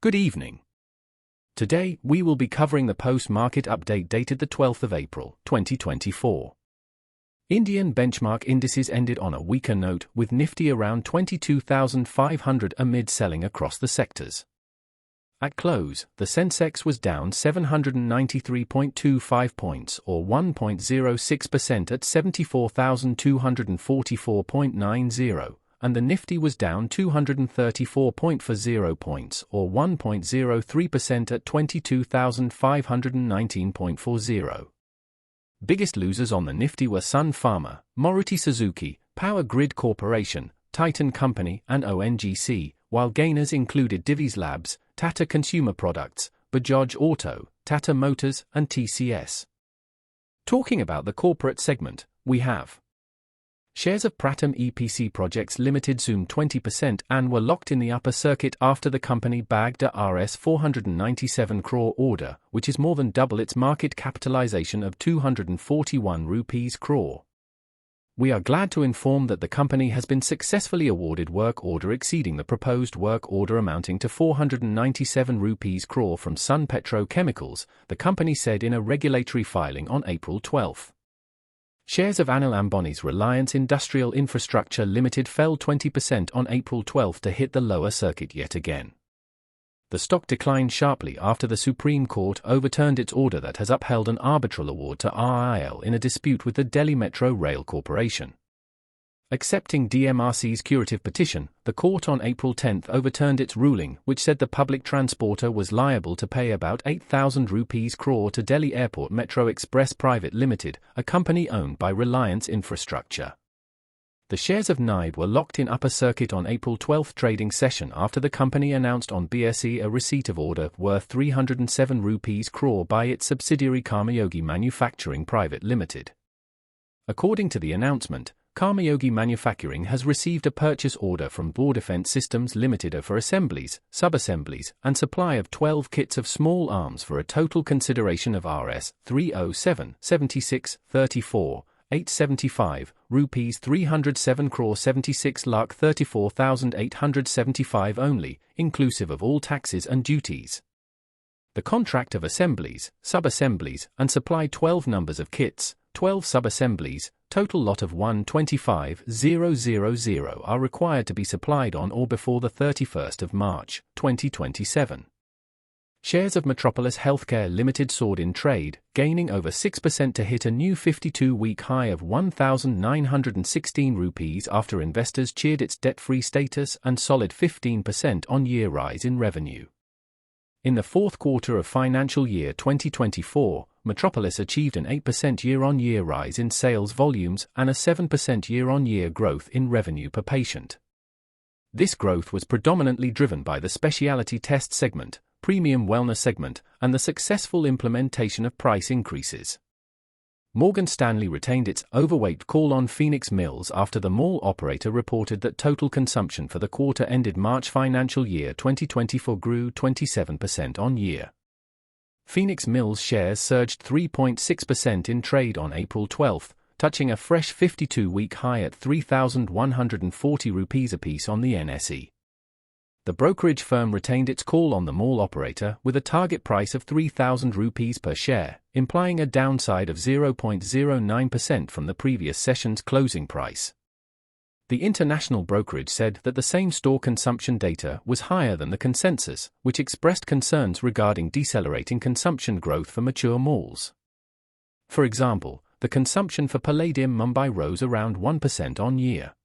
Good evening. Today, we will be covering the post-market update dated the 12th of April, 2024. Indian benchmark indices ended on a weaker note, with Nifty around 22,500 amid selling across the sectors. At close, the Sensex was down 793.25 points or 1.06% at 74,244.90. And the Nifty was down 234.40 points or 1.03% at 22,519.40. Biggest losers on the Nifty were Sun Pharma, Maruti Suzuki, Power Grid Corporation, Titan Company and ONGC, while gainers included Divi's Labs, Tata Consumer Products, Bajaj Auto, Tata Motors and TCS. Talking about the corporate segment, we have shares of PRATHAM EPC Projects Limited zoomed 20% and were locked in the upper circuit after the company bagged a Rs 497 crore order, which is more than double its market capitalization of 241 rupees crore. We are glad to inform that the company has been successfully awarded work order exceeding the proposed work order amounting to 497 rupees crore from Sun Petrochemicals, the company said in a regulatory filing on April 12. Shares of Anil Ambani's Reliance Industrial Infrastructure Limited fell 20% on April 12 to hit the lower circuit yet again. The stock declined sharply after the Supreme Court overturned its order that has upheld an arbitral award to RIL in a dispute with the Delhi Metro Rail Corporation. Accepting DMRC's curative petition, the court on April 10 overturned its ruling, which said the public transporter was liable to pay about 8,000 rupees crore to Delhi Airport Metro Express Private Limited, a company owned by Reliance Infrastructure. The shares of NIBE were locked in upper circuit on April 12 trading session after the company announced on BSE a receipt of order worth 307 rupees crore by its subsidiary Karmayogi Manufacturing Private Limited. According to the announcement, Karmayogi Manufacturing has received a purchase order from Bor Defence Systems Limited for assemblies, sub-assemblies, and supply of 12 kits of small arms for a total consideration of Rs 307.7634.875, rupees 307 crore 76 lakh 34,875 only, inclusive of all taxes and duties. The contract of assemblies, sub-assemblies, and supply 12 numbers of kits, 12 sub-assemblies, total lot of 125,000 are required to be supplied on or before the 31st of March, 2027. Shares of METROPOLIS Healthcare Limited soared in trade, gaining over 6% to hit a new 52-week high of 1,916 rupees after investors cheered its debt-free status and solid 15% on-year rise in revenue. In the fourth quarter of financial year 2024, METROPOLIS achieved an 8% year-on-year rise in sales volumes and a 7% year-on-year growth in revenue per patient. This growth was predominantly driven by the specialty test segment, premium wellness segment, and the successful implementation of price increases. Morgan Stanley retained its overweight call on Phoenix Mills after the mall operator reported that total consumption for the quarter ended March financial year 2024 grew 27% on year. Phoenix Mills shares surged 3.6% in trade on April 12, touching a fresh 52-week high at 3,140 rupees apiece on the NSE. The brokerage firm retained its call on the mall operator with a target price of 3,000 rupees per share, implying a downside of 0.09% from the previous session's closing price. The international brokerage said that the same-store consumption data was higher than the consensus, which expressed concerns regarding decelerating consumption growth for mature malls. For example, the consumption for Palladium Mumbai rose around 1% on year.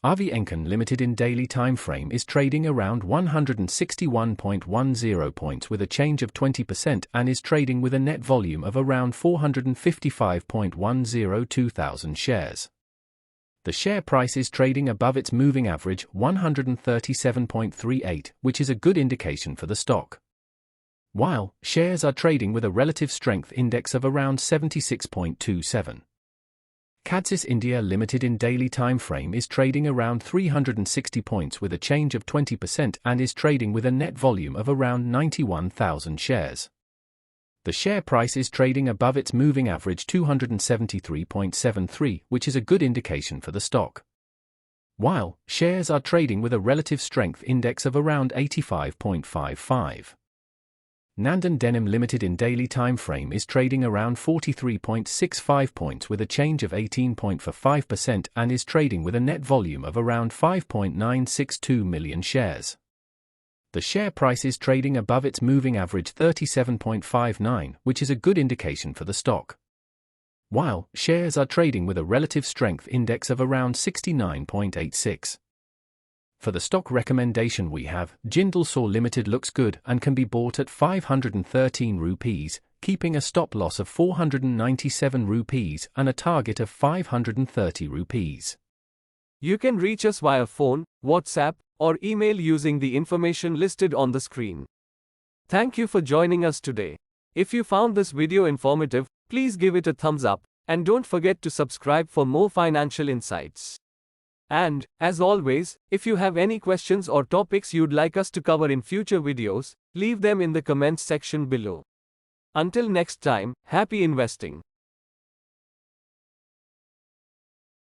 RV Encon Limited in daily time frame is trading around 161.10 points with a change of 20% and is trading with a net volume of around 455.102 thousand shares. The share price is trading above its moving average 137.38, which is a good indication for the stock. While shares are trading with a relative strength index of around 76.27. Cadsis India Limited in daily time frame is trading around 360 points with a change of 20% and is trading with a net volume of around 91,000 shares. The share price is trading above its moving average 273.73, which is a good indication for the stock. while shares are trading with a relative strength index of around 85.55. Nandan Denim Limited in daily time frame is trading around 43.65 points with a change of 18.45% and is trading with a net volume of around 5.962 million shares. The share price is trading above its moving average 37.59, which is a good indication for the stock. While shares are trading with a relative strength index of around 69.86. For the stock recommendation we have, Jindal SAW Limited looks good and can be bought at 513 rupees, keeping a stop loss of 497 rupees and a target of 530 rupees. You can reach us via phone, WhatsApp, or email using the information listed on the screen. Thank you for joining us today. If you found this video informative, please give it a thumbs up, and don't forget to subscribe for more financial insights. And, as always, if you have any questions or topics you'd like us to cover in future videos, leave them in the comments section below. Until next time, happy investing.